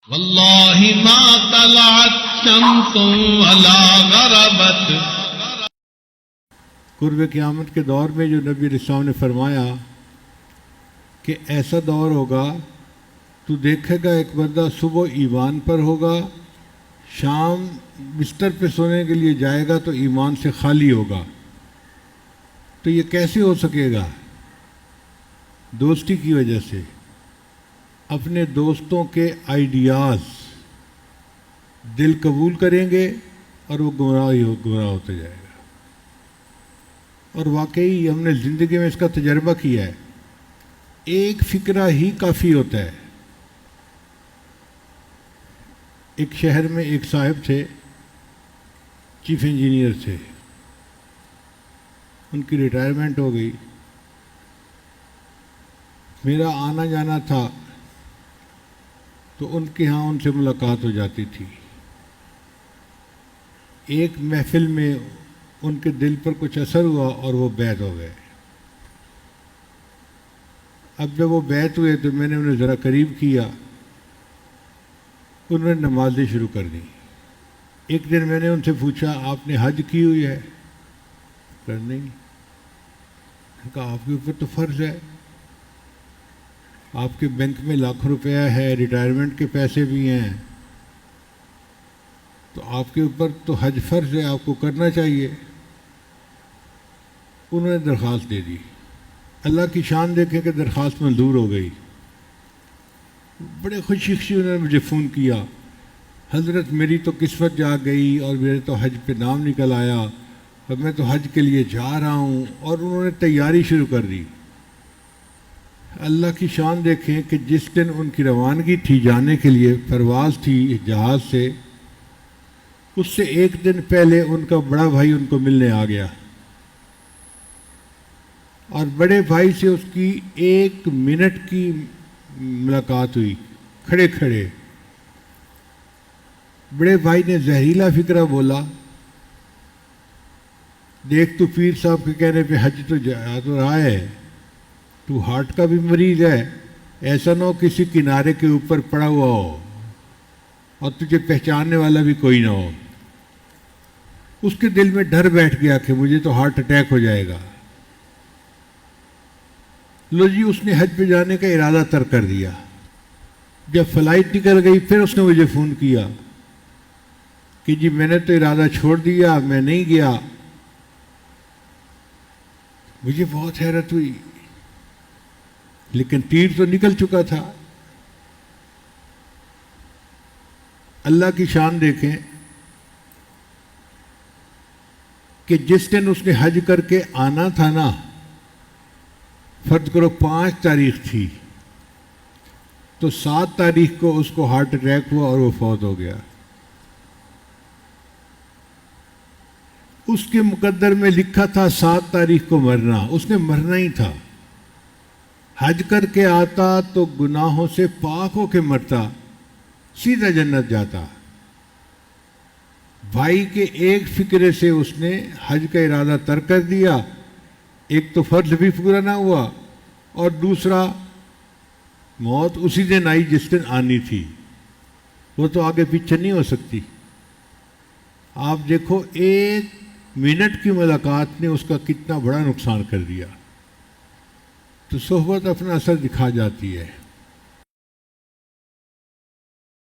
واللہ ما طلعت شمس ولا غربت. قرب قیامت کے دور میں جو نبی علیہ السلام نے فرمایا کہ ایسا دور ہوگا تو دیکھے گا ایک بندہ صبح ایمان پر ہوگا، شام بستر پہ سونے کے لیے جائے گا تو ایمان سے خالی ہوگا. تو یہ کیسے ہو سکے گا؟ دوستی کی وجہ سے. اپنے دوستوں کے آئیڈیاز دل قبول کریں گے اور وہ گمراہ ہوتا جائے گا. اور واقعی ہم نے زندگی میں اس کا تجربہ کیا ہے. ایک فکرہ ہی کافی ہوتا ہے. ایک شہر میں ایک صاحب تھے، چیف انجینئر تھے، ان کی ریٹائرمنٹ ہو گئی. میرا آنا جانا تھا تو ان کے ہاں ان سے ملاقات ہو جاتی تھی. ایک محفل میں ان کے دل پر کچھ اثر ہوا اور وہ بیعت ہو گئے. اب جب وہ بیعت ہوئے تو میں نے انہیں ذرا قریب کیا، انہوں نے نمازیں شروع کر دیں. ایک دن میں نے ان سے پوچھا آپ نے حج کی ہوئی ہے؟ نہیں. کہا آپ کے اوپر تو فرض ہے، آپ کے بینک میں لاکھوں روپیہ ہے، ریٹائرمنٹ کے پیسے بھی ہیں، تو آپ کے اوپر تو حج فرض ہے، آپ کو کرنا چاہیے. انہوں نے درخواست دے دی. اللہ کی شان دیکھیں کہ درخواست منظور ہو گئی. بڑے خوشی انہوں نے مجھے فون کیا، حضرت میری تو قسمت جا گئی اور میرے تو حج پہ نام نکل آیا اور میں تو حج کے لیے جا رہا ہوں. اور انہوں نے تیاری شروع کر دی. اللہ کی شان دیکھیں کہ جس دن ان کی روانگی تھی جانے کے لیے، پرواز تھی جہاز سے، اس سے ایک دن پہلے ان کا بڑا بھائی ان کو ملنے آ گیا اور بڑے بھائی سے اس کی 1 منٹ کی ملاقات ہوئی کھڑے کھڑے. بڑے بھائی نے زہریلا فکرہ بولا، دیکھ تو پیر صاحب کے کہنے پہ حج تو جا تو رہا ہے، تو ہارٹ کا بھی مریض ہے، ایسا نہ ہو کسی کنارے کے اوپر پڑا ہوا ہو اور تجھے پہچاننے والا بھی کوئی نہ ہو. اس کے دل میں ڈر بیٹھ گیا کہ مجھے تو ہارٹ اٹیک ہو جائے گا. لو جی، اس نے حج پہ جانے کا ارادہ ترک کر دیا. جب فلائٹ نکل گئی پھر اس نے مجھے فون کیا کہ جی میں نے تو ارادہ چھوڑ دیا، میں نہیں گیا. مجھے بہت حیرت ہوئی، لیکن تیر تو نکل چکا تھا. اللہ کی شان دیکھیں کہ جس دن اس نے حج کر کے آنا تھا نا، فرض کرو 5 تاریخ تھی، تو 7 تاریخ کو اس کو ہارٹ اٹیک ہوا اور وہ فوت ہو گیا. اس کے مقدر میں لکھا تھا 7 تاریخ کو مرنا، اس نے مرنا ہی تھا. حج کر کے آتا تو گناہوں سے پاک ہو کے مرتا، سیدھا جنت جاتا. بھائی کے ایک فکرے سے اس نے حج کا ارادہ ترک کر دیا. ایک تو فرض بھی پورا نہ ہوا اور دوسرا موت اسی دن آئی جس دن آنی تھی. وہ تو آگے پیچھے نہیں ہو سکتی. آپ دیکھو 1 منٹ کی ملاقات نے اس کا کتنا بڑا نقصان کر دیا. تو صحبت اپنا اثر دکھا جاتی ہے.